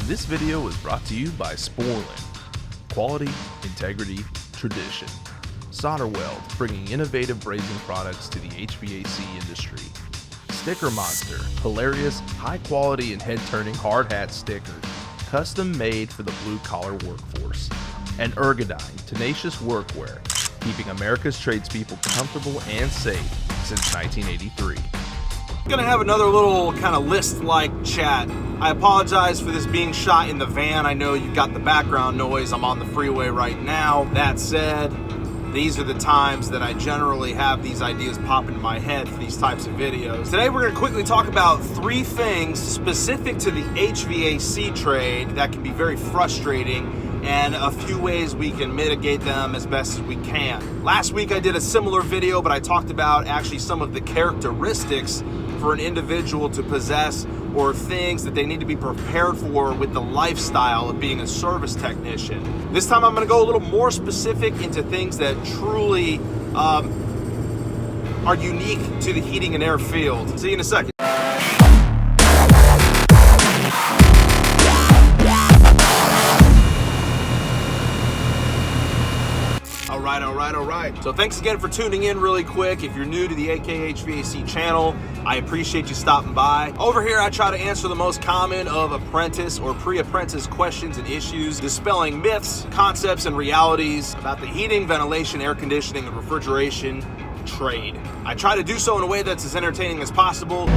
This video is brought to you by Sporlin. Quality, integrity, tradition. Solder Weld, bringing innovative brazing products to the HVAC industry. Sticker Monster, hilarious, high quality and head turning hard hat stickers, custom made for the blue collar workforce. And Ergodyne, tenacious workwear, keeping America's tradespeople comfortable and safe since 1983. Gonna have another little kind of list-like chat. I apologize for this being shot in the van. I know you've got the background noise. I'm on the freeway right now. That said, these are the times that I generally have these ideas pop into my head for these types of videos. Today we're gonna quickly talk about 3 things specific to the HVAC trade that can be very frustrating, and a few ways we can mitigate them as best as we can. Last week I did a similar video, but I talked about actually some of the characteristics for an individual to possess, or things that they need to be prepared for with the lifestyle of being a service technician. This time I'm going to go a little more specific into things that truly are unique to the heating and air field. See you in a second. All right. So thanks again for tuning in really quick. If you're new to the AKHVAC channel, I appreciate you stopping by. Over here, I try to answer the most common of apprentice or pre-apprentice questions and issues, dispelling myths, concepts, and realities about the heating, ventilation, air conditioning, and refrigeration trade. I try to do so in a way that's as entertaining as possible.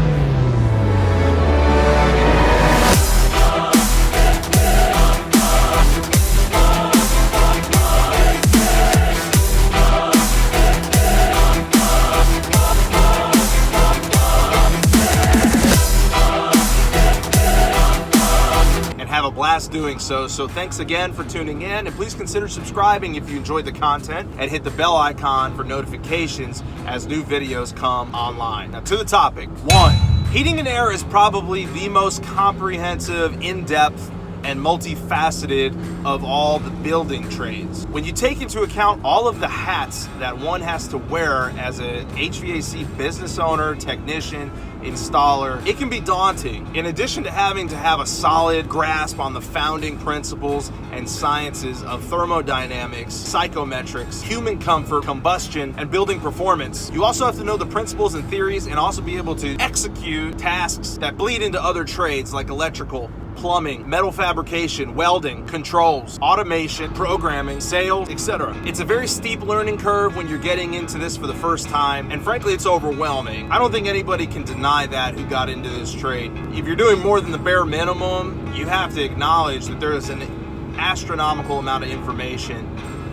Blast doing so. So thanks again for tuning in, and please consider subscribing if you enjoyed the content, and hit the bell icon for notifications as new videos come online. Now to the topic. 1. Heating and air is probably the most comprehensive, in-depth, and multifaceted of all the building trades. When you take into account all of the hats that one has to wear as a HVAC business owner, technician, installer, it can be daunting. In addition to having to have a solid grasp on the founding principles and sciences of thermodynamics, psychometrics, human comfort, combustion, and building performance, you also have to know the principles and theories, and also be able to execute tasks that bleed into other trades like electrical, plumbing, metal fabrication, welding, controls, automation, programming, sales, etc. It's a very steep learning curve when you're getting into this for the first time, and frankly, it's overwhelming. I don't think anybody can deny that who got into this trade. If you're doing more than the bare minimum, you have to acknowledge that there is an astronomical amount of information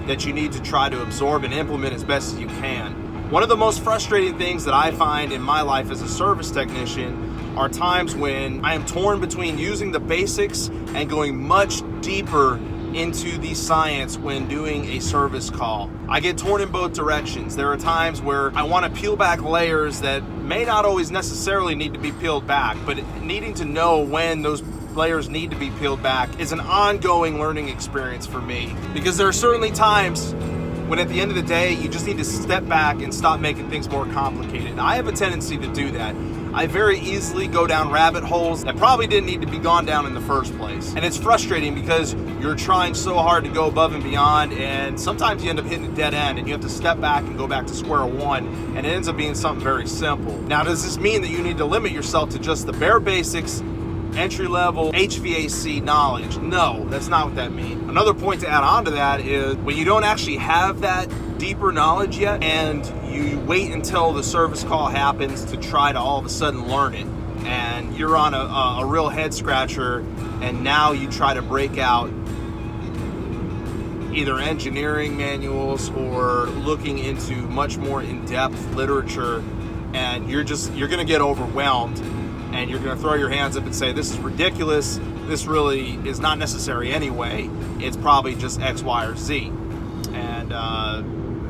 that you need to try to absorb and implement as best as you can. One of the most frustrating things that I find in my life as a service technician are times when I am torn between using the basics and going much deeper into the science when doing a service call. I get torn in both directions. There are times where I want to peel back layers that may not always necessarily need to be peeled back, but needing to know when those layers need to be peeled back is an ongoing learning experience for me, because there are certainly times when at the end of the day, you just need to step back and stop making things more complicated. And I have a tendency to do that. I very easily go down rabbit holes that probably didn't need to be gone down in the first place. And it's frustrating because you're trying so hard to go above and beyond, and sometimes you end up hitting a dead end, and you have to step back and go back to square one, and it ends up being something very simple. Now, does this mean that you need to limit yourself to just the bare basics, entry-level HVAC knowledge? No, that's not what that means. Another point to add on to that is when you don't actually have that deeper knowledge yet, and you wait until the service call happens to try to all of a sudden learn it, and you're on a real head scratcher, and now you try to break out either engineering manuals or looking into much more in-depth literature, and you're going to get overwhelmed, and you're going to throw your hands up and say, this is ridiculous, this really is not necessary anyway, it's probably just X, Y, or Z. And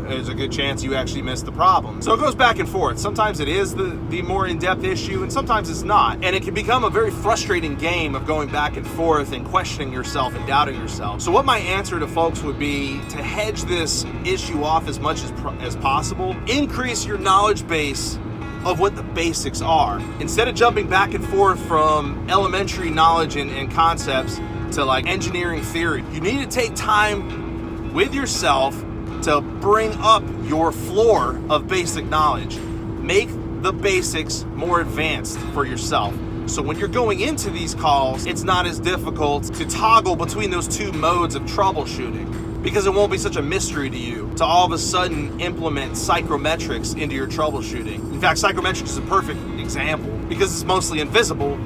there's a good chance you actually missed the problem. So it goes back and forth. Sometimes it is the more in-depth issue, and sometimes it's not. And it can become a very frustrating game of going back and forth and questioning yourself and doubting yourself. So what my answer to folks would be to hedge this issue off as much as possible. Increase your knowledge base of what the basics are. Instead of jumping back and forth from elementary knowledge and concepts to like engineering theory. You need to take time with yourself to bring up your floor of basic knowledge. Make the basics more advanced for yourself. So when you're going into these calls, it's not as difficult to toggle between those two modes of troubleshooting, because it won't be such a mystery to you to all of a sudden implement psychrometrics into your troubleshooting. In fact, psychrometrics is a perfect example because it's mostly invisible.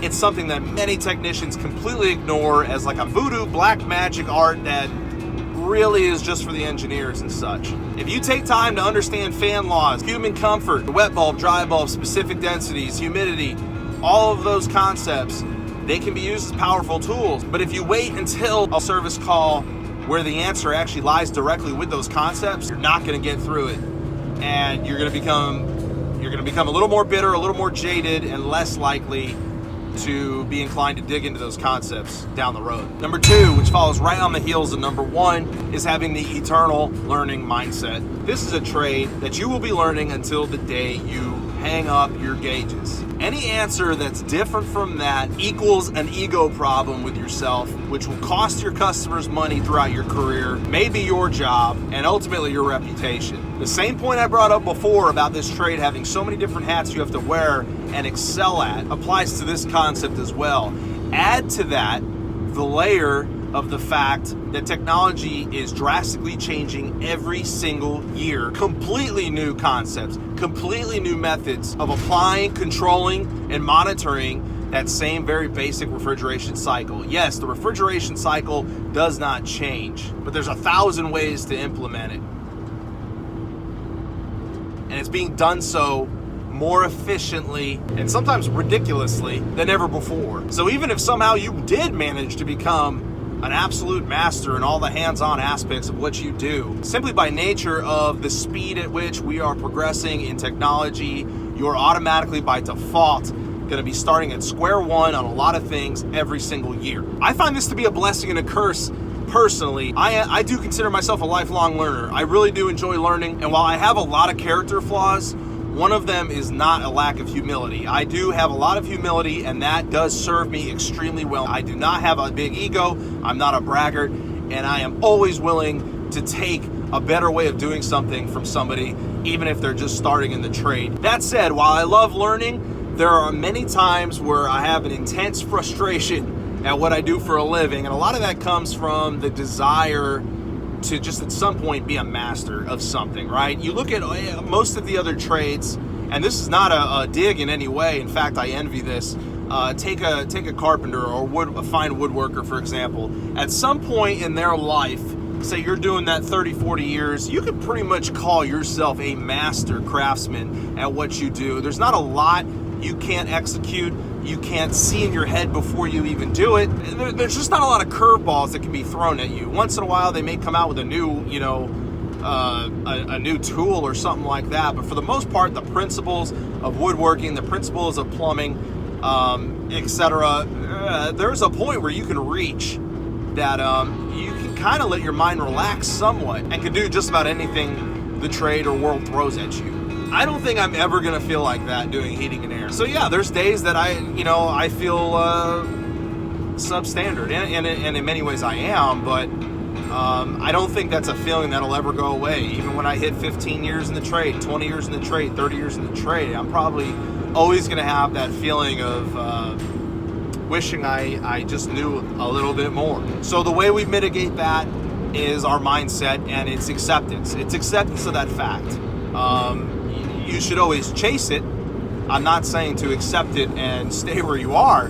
It's something that many technicians completely ignore as like a voodoo black magic art that really is just for the engineers and such. If you take time to understand fan laws, human comfort, wet bulb, dry bulb, specific densities, humidity, all of those concepts, they can be used as powerful tools. But if you wait until a service call where the answer actually lies directly with those concepts, you're not going to get through it, and you're going to become a little more bitter, a little more jaded, and less likely to be inclined to dig into those concepts down the road. Number 2, which follows right on the heels of number 1, is having the eternal learning mindset. This is a trade that you will be learning until the day you hang up your gauges. Any answer that's different from that equals an ego problem with yourself, which will cost your customers money throughout your career, maybe your job, and ultimately your reputation. The same point I brought up before about this trade having so many different hats you have to wear and excel at applies to this concept as well. Add to that the layer of the fact that technology is drastically changing every single year. Completely new concepts, completely new methods of applying, controlling, and monitoring that same very basic refrigeration cycle. Yes, the refrigeration cycle does not change, but there's 1,000 ways to implement it. And it's being done so more efficiently and sometimes ridiculously than ever before. So even if somehow you did manage to become an absolute master in all the hands-on aspects of what you do, simply by nature of the speed at which we are progressing in technology, you're automatically by default going to be starting at square one on a lot of things every single year. I find this to be a blessing and a curse. Personally, I do consider myself a lifelong learner. I really do enjoy learning, and while I have a lot of character flaws, one of them is not a lack of humility. I do have a lot of humility, and that does serve me extremely well. I do not have a big ego, I'm not a braggart, and I am always willing to take a better way of doing something from somebody, even if they're just starting in the trade. That said, while I love learning, there are many times where I have an intense frustration at what I do for a living, and a lot of that comes from the desire to just at some point be a master of something, right? You look at most of the other trades, and this is not a dig in any way. In fact, I envy this. Take a carpenter or a fine woodworker, for example. At some point in their life, say you're doing that 30, 40 years, you could pretty much call yourself a master craftsman at what you do. There's not a lot you can't execute, you can't see in your head before you even do it. There's just not a lot of curveballs that can be thrown at you. Once in a while, they may come out with a new, a new tool or something like that. But for the most part, the principles of woodworking, the principles of plumbing, etc., there's a point where you can reach that you can kind of let your mind relax somewhat and can do just about anything the trade or world throws at you. I don't think I'm ever going to feel like that doing heating and air. So yeah, there's days that I feel substandard, and in many ways I am, but I don't think that's a feeling that'll ever go away. Even when I hit 15 years in the trade, 20 years in the trade, 30 years in the trade, I'm probably always going to have that feeling of wishing I just knew a little bit more. So the way we mitigate that is our mindset, and it's acceptance. It's acceptance of that fact. You should always chase it. I'm not saying to accept it and stay where you are,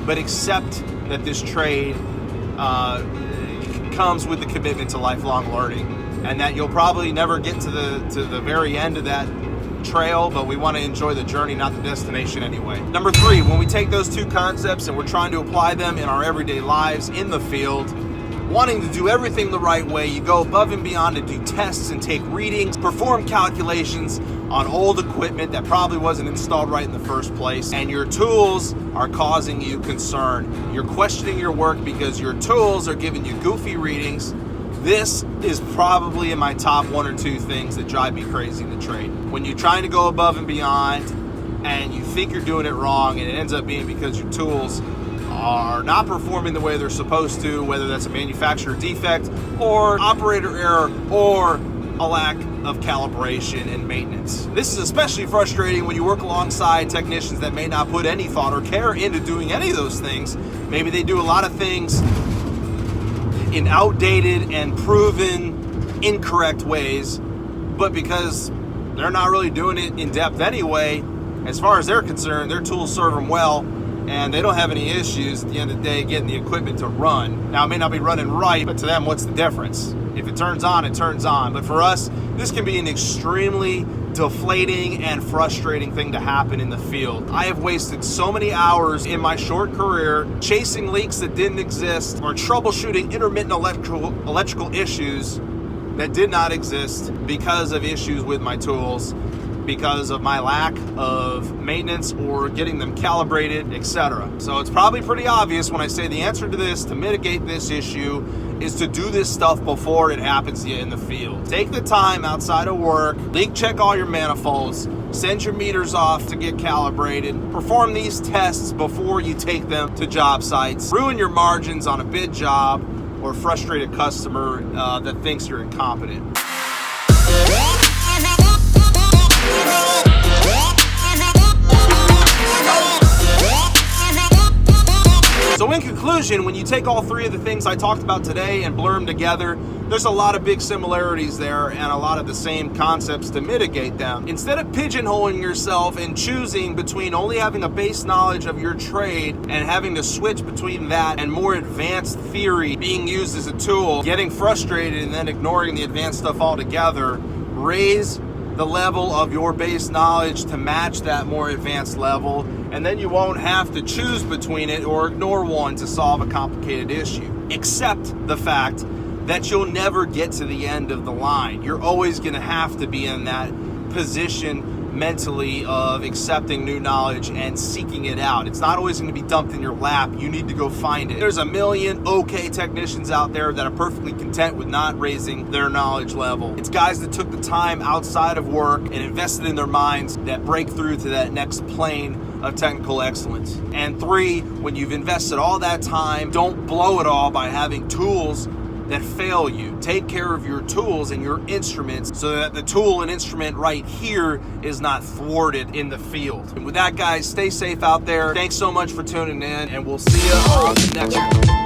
but accept that this trade comes with the commitment to lifelong learning, and that you'll probably never get to the very end of that trail, but we want to enjoy the journey, not the destination anyway. Number 3, when we take those two concepts and we're trying to apply them in our everyday lives in the field, wanting to do everything the right way, you go above and beyond to do tests and take readings, perform calculations on old equipment that probably wasn't installed right in the first place, and your tools are causing you concern. You're questioning your work because your tools are giving you goofy readings. This is probably in my top 1 or 2 things that drive me crazy in the trade. When you're trying to go above and beyond and you think you're doing it wrong, and it ends up being because your tools are not performing the way they're supposed to, whether that's a manufacturer defect or operator error or a lack of calibration and maintenance. This is especially frustrating when you work alongside technicians that may not put any thought or care into doing any of those things. Maybe they do a lot of things in outdated and proven incorrect ways, but because they're not really doing it in depth anyway, as far as they're concerned, their tools serve them well, and they don't have any issues at the end of the day getting the equipment to run. Now, it may not be running right, but to them, what's the difference? If it turns on, it turns on. But for us, this can be an extremely deflating and frustrating thing to happen in the field. I have wasted so many hours in my short career chasing leaks that didn't exist or troubleshooting intermittent electrical issues that did not exist because of issues with my tools, because of my lack of maintenance or getting them calibrated, etc. So it's probably pretty obvious when I say the answer to this, to mitigate this issue, is to do this stuff before it happens to you in the field. Take the time outside of work, leak check all your manifolds, send your meters off to get calibrated, perform these tests before you take them to job sites, ruin your margins on a bid job, or frustrate a customer that thinks you're incompetent. So in conclusion, when you take all three of the things I talked about today and blur them together, there's a lot of big similarities there and a lot of the same concepts to mitigate them. Instead of pigeonholing yourself and choosing between only having a base knowledge of your trade and having to switch between that and more advanced theory being used as a tool, getting frustrated and then ignoring the advanced stuff altogether, raise the level of your base knowledge to match that more advanced level, and then you won't have to choose between it or ignore one to solve a complicated issue. Accept the fact that you'll never get to the end of the line. You're always going to have to be in that position mentally of accepting new knowledge and seeking it out. It's not always going to be dumped in your lap. You need to go find it. There's a million okay technicians out there that are perfectly content with not raising their knowledge level. It's guys that took the time outside of work and invested in their minds that break through to that next plane of technical excellence. And 3, when you've invested all that time, don't blow it all by having tools that fail you. Take care of your tools and your instruments so that the tool and instrument right here is not thwarted in the field. And with that, guys, stay safe out there. Thanks so much for tuning in, and we'll see you on the next one.